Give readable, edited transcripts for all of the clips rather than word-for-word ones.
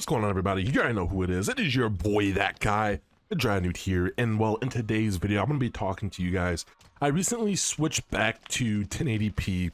What's going on, everybody? You already know who it is. It is your boy, that guy, TheDryerNewt here. And well, in today's video, I'm going to be talking to you guys. I recently switched back to 1080p.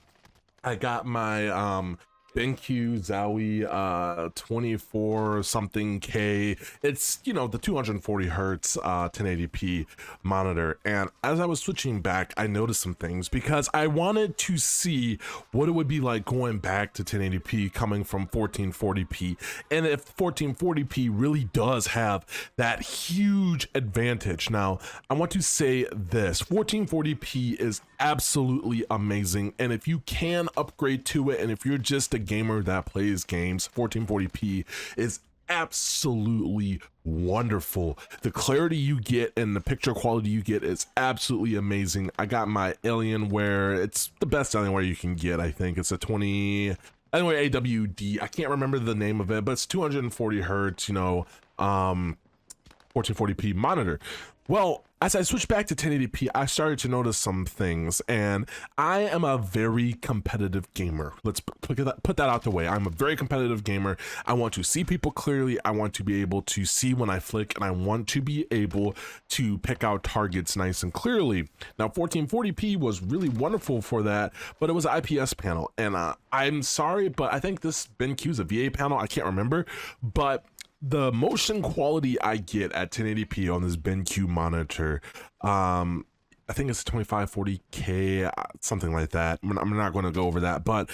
I got my BenQ Zowie 24 something K. It's, you know, the 240 hertz 1080p monitor. And as I was switching back, I noticed some things because I wanted to see what it would be like going back to 1080p coming from 1440p, and if 1440p really does have that huge advantage. Now, I want to say this: 1440p is absolutely amazing, and if you can upgrade to it, and if you're just a gamer that plays games, 1440p is absolutely wonderful. The clarity you get and the picture quality you get is absolutely amazing. I got my Alienware. It's the best Alienware you can get. I think it's a 20 anyway AWD. I can't remember the name of it, but it's 240 hertz, you know, 1440p monitor. Well, as I switched back to 1080p, I started to notice some things, and I am a very competitive gamer. Let's put that out the way. I'm a very competitive gamer. I want to see people clearly. I want to be able to see when I flick, and I want to be able to pick out targets nice and clearly. Now, 1440p was really wonderful for that, but it was an IPS panel, and I'm sorry, but I think this BenQ is a VA panel. I can't remember, but the motion quality I get at 1080p on this BenQ monitor, I think it's 2540K, something like that. I'm not going to go over that, but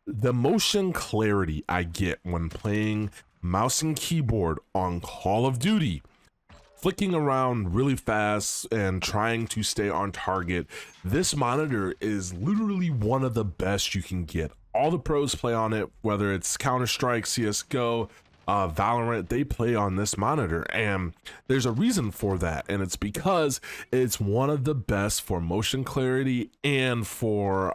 the motion clarity I get when playing mouse and keyboard on Call of Duty, flicking around really fast and trying to stay on target, this monitor is literally one of the best you can get. All the pros play on it, whether it's Counter-Strike, CSGO, Valorant, they play on this monitor, and there's a reason for that, and it's because it's one of the best for motion clarity and for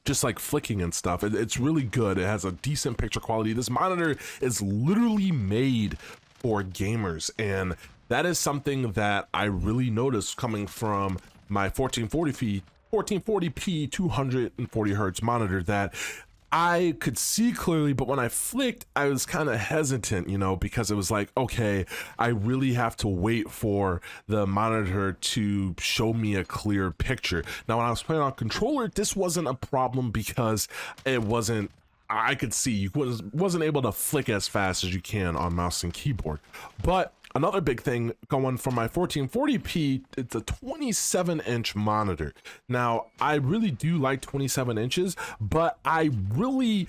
just like flicking and stuff. It's really good. It has a decent picture quality. This monitor is literally made for gamers, and that is something that I really noticed coming from my 1440p 240 hertz monitor, that I could see clearly, but when I flicked, I was kind of hesitant, you know, because it was like, okay, I really have to wait for the monitor to show me a clear picture. Now, when I was playing on controller, this wasn't a problem because it wasn't, I could see, you wasn't able to flick as fast as you can on mouse and keyboard. But another big thing going from my 1440p, it's a 27-inch monitor. Now, I really do like 27 inches, but I really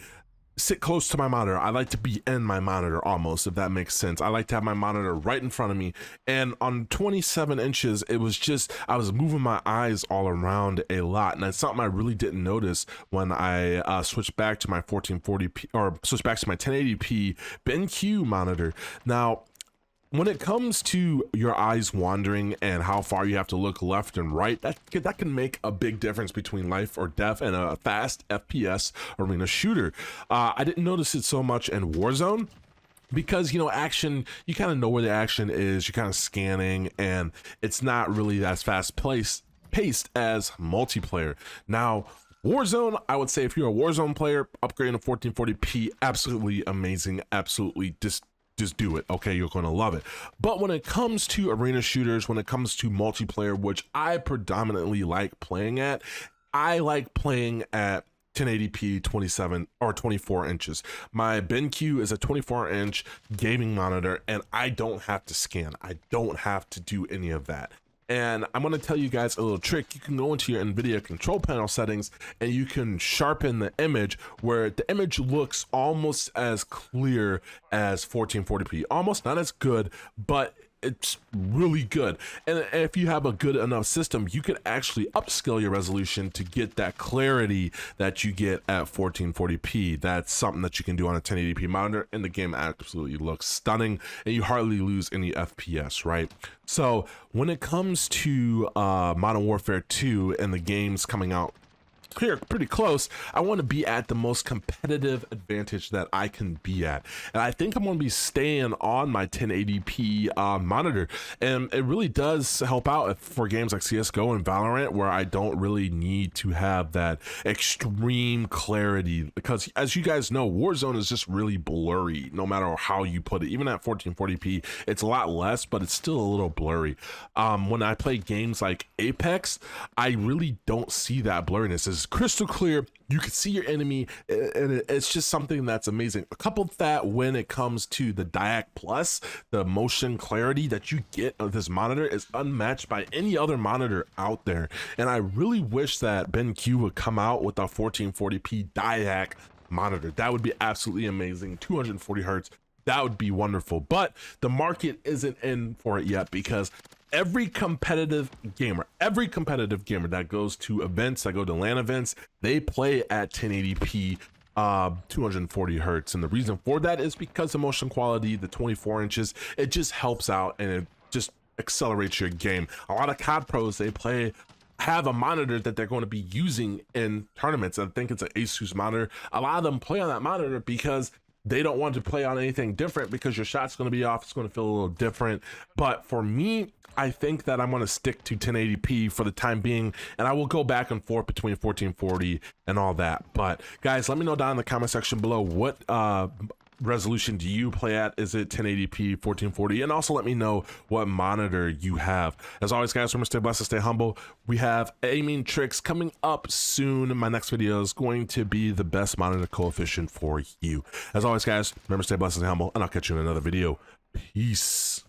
sit close to my monitor. I like to be in my monitor almost, if that makes sense. I like to have my monitor right in front of me. And on 27 inches, it was just, I was moving my eyes all around a lot. And that's something I really didn't notice when I switched back to my 1440p, or switched back to my 1080p BenQ monitor. Now, when it comes to your eyes wandering and how far you have to look left and right, that can make a big difference between life or death in a fast FPS arena shooter. I didn't notice it so much in Warzone, because, you know, action, you kind of know where the action is, you're kind of scanning, and it's not really as paced as multiplayer. Now, Warzone, I would say if you're a Warzone player, upgrading to 1440p, absolutely amazing, absolutely just do it, okay? You're going to love it. But when it comes to arena shooters, when it comes to multiplayer, which I predominantly like playing at, I like playing at 1080p 27 or 24 inches. My BenQ is a 24-inch gaming monitor, and I don't have to scan. I don't have to do any of that. And I'm going to tell you guys a little trick. You can go into your NVIDIA control panel settings, and you can sharpen the image where the image looks almost as clear as 1440p. Almost, not as good, but it's really good. And if you have a good enough system, you can actually upscale your resolution to get that clarity that you get at 1440p. That's something that you can do on a 1080p monitor, and the game absolutely looks stunning, and you hardly lose any FPS, right? So when it comes to Modern Warfare 2 and the games coming out pretty close. I want to be at the most competitive advantage that I can be at, and I think I'm going to be staying on my 1080p monitor, and it really does help out for games like CSGO and Valorant, where I don't really need to have that extreme clarity, because as you guys know, Warzone is just really blurry no matter how you put it. Even at 1440p, it's a lot less, but it's still a little blurry. When I play games like Apex, I really don't see that blurriness. It's crystal clear. You can see your enemy, and it's just something that's amazing. Couple that when it comes to the Diac Plus, the motion clarity that you get of this monitor is unmatched by any other monitor out there. And I really wish that BenQ would come out with a 1440p Diac monitor. That would be absolutely amazing. 240 hertz. That would be wonderful, but the market isn't in for it yet, because every competitive gamer that goes to events, that go to LAN events, they play at 1080p 240 hertz. And the reason for that is because the motion quality, the 24 inches, it just helps out and it just accelerates your game. A lot of COD pros, they have a monitor that they're going to be using in tournaments. I think it's an Asus monitor. A lot of them play on that monitor because they don't want to play on anything different, because your shot's going to be off. It's going to feel a little different. But for me, I think that I'm going to stick to 1080p for the time being, and I will go back and forth between 1440 and all that. But guys, let me know down in the comment section below, what resolution do you play at? Is it 1080p, 1440? And also let me know what monitor you have. As always, guys, remember, stay blessed and stay humble. We have aiming tricks coming up soon. My next video is going to be the best monitor coefficient for you. As always, guys, remember, stay blessed and stay humble, and I'll catch you in another video. Peace.